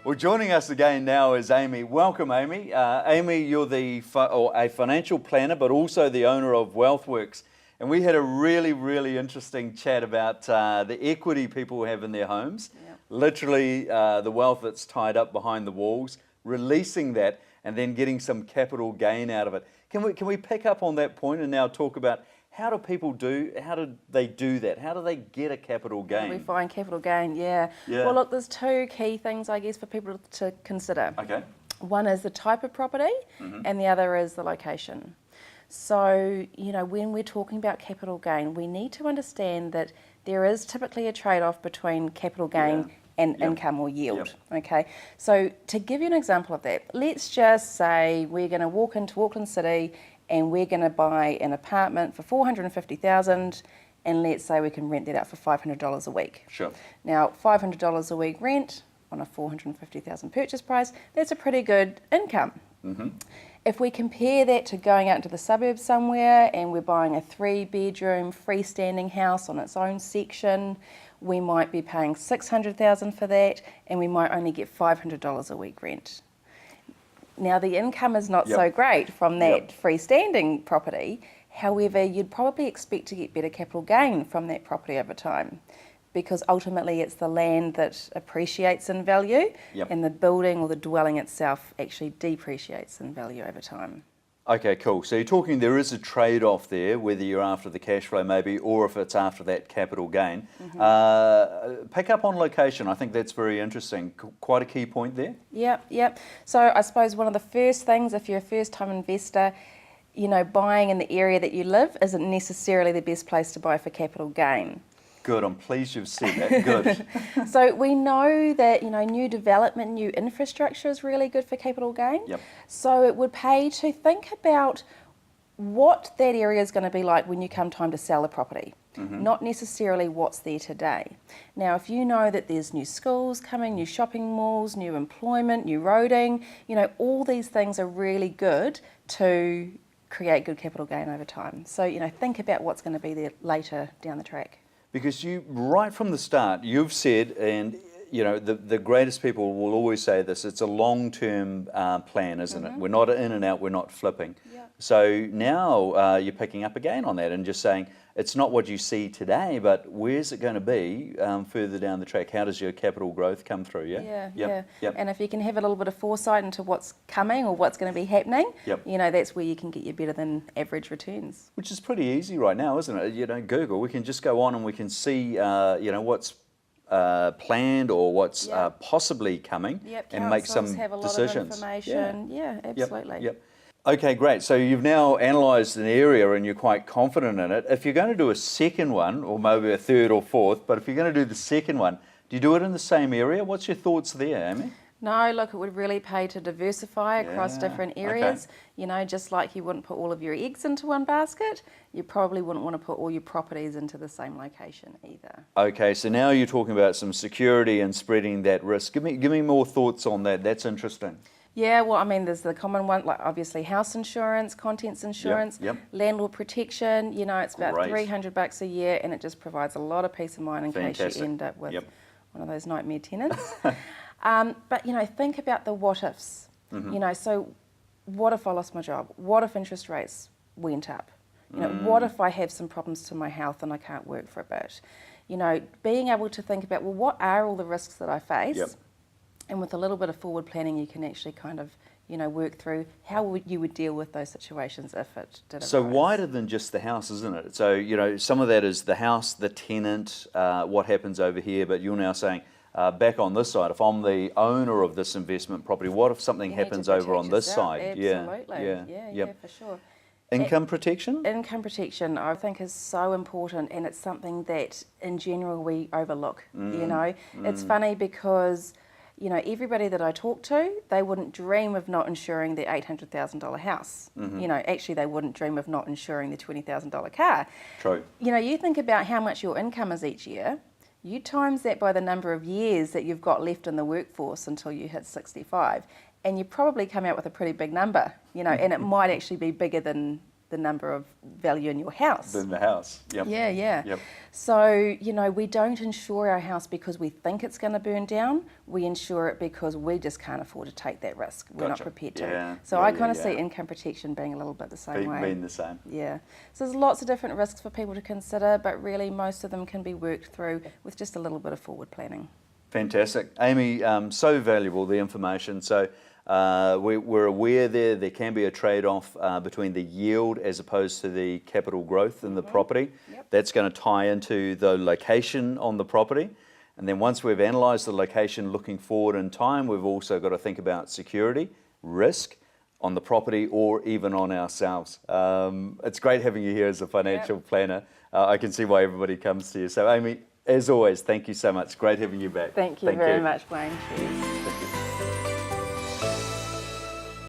Well, joining us again now is Amy. Welcome, Amy. Amy, you're a financial planner, but also the owner of WealthWorks. And we had a really interesting chat about the equity people have in their homes, literally the wealth that's tied up behind the walls, releasing that and then getting some capital gain out of it. Can we pick up on that point and now talk about how do they do that? How do they get a capital gain? How do we find capital gain? Yeah. Well, look, there's two key things, I guess, for people to consider. Okay. One is the type of property, and the other is the location. So, when we're talking about capital gain, we need to understand that there is typically a trade-off between capital gain and income or yield. Okay. So, to give you an example of that, let's just say we're going to walk into Auckland City and we're going to buy an apartment for $450,000, and let's say we can rent that out for $500 a week. Sure. Now, $500 a week rent on a $450,000 purchase price, that's a pretty good income. If we compare that to going out into the suburbs somewhere and we're buying a 3-bedroom freestanding house on its own section, we might be paying $600,000 for that, and we might only get $500 a week rent. Now, the income is not so great from that freestanding property. However, you'd probably expect to get better capital gain from that property over time, because ultimately it's the land that appreciates in value and the building or the dwelling itself actually depreciates in value over time. Okay, cool. So you're talking there is a trade-off there, whether you're after the cash flow maybe, or if it's after that capital gain. Pick up on location. I think that's very interesting. Quite a key point there. Yep. So I suppose one of the first things, if you're a first-time investor, buying in the area that you live isn't necessarily the best place to buy for capital gain. Good, I'm pleased you've said that. Good. So we know that new development, new infrastructure is really good for capital gain. So it would pay to think about what that area is going to be like when you come time to sell the property, not necessarily what's there today. Now, if you know that there's new schools coming, new shopping malls, new employment, new roading, all these things are really good to create good capital gain over time. So, think about what's going to be there later down the track. Because you, right from the start, you've said, and the greatest people will always say this, it's a long-term plan, isn't it? We're not in and out, we're not flipping. So now you're picking up again on that and just saying, it's not what you see today, but where's it going to be further down the track? How does your capital growth come through, Yeah. And if you can have a little bit of foresight into what's coming or what's going to be happening, that's where you can get your better than average returns. Which is pretty easy right now, isn't it? Google, we can just go on and we can see, what's planned or what's possibly coming and make some have a lot decisions. Of information. Yeah, absolutely. Okay, great. So you've now analysed an area and you're quite confident in it. If you're going to do a second one, or maybe a third or fourth, but if you're going to do the second one, do you do it in the same area? What's your thoughts there, Amy? No, look, it would really pay to diversify across different areas. Just like you wouldn't put all of your eggs into one basket, you probably wouldn't want to put all your properties into the same location either. Okay, so now you're talking about some security and spreading that risk. Give me more thoughts on that. That's interesting. Yeah, well, there's the common one, like obviously house insurance, contents insurance, landlord protection. It's about $300 a year, and it just provides a lot of peace of mind in case you end up with one of those nightmare tenants. But think about the what ifs. So what if I lost my job? What if interest rates went up? What if I have some problems to my health and I can't work for a bit? Being able to think about, well, what are all the risks that I face? And with a little bit of forward planning, you can actually kind of, work through how you would deal with those situations if it did arise. So wider than just the house, isn't it? So, some of that is the house, the tenant, what happens over here, but you're now saying, back on this side, if I'm the owner of this investment property, what if something happens over on this side? Absolutely. Yeah, for sure. Income protection? Income protection, I think, is so important, and it's something that, in general, we overlook. It's funny because everybody that I talk to, they wouldn't dream of not insuring their $800,000 house. Actually, they wouldn't dream of not insuring their $20,000 car. True. You think about how much your income is each year. You times that by the number of years that you've got left in the workforce until you hit 65, and you probably come out with a pretty big number, and it might actually be bigger than the number of value in your house. In the house. Yep. Yeah, yeah. Yep. So, you know, we don't insure our house because we think it's going to burn down. We insure it because we just can't afford to take that risk. We're not Gotcha. prepared to. Yeah, So yeah, I yeah, kind of yeah. see income protection being a little bit the same way. Being the same. Yeah. So there's lots of different risks for people to consider, but really most of them can be worked through with just a little bit of forward planning. Fantastic. Amy, so valuable, the information. So we're aware there can be a trade-off between the yield as opposed to the capital growth in the property. Yep. That's going to tie into the location on the property. And then once we've analysed the location looking forward in time, we've also got to think about security, risk on the property or even on ourselves. It's great having you here as a financial planner. I can see why everybody comes to you. So Amy, as always, thank you so much. Great having you back. Thank you very much, Wayne. Cheers. Thank you.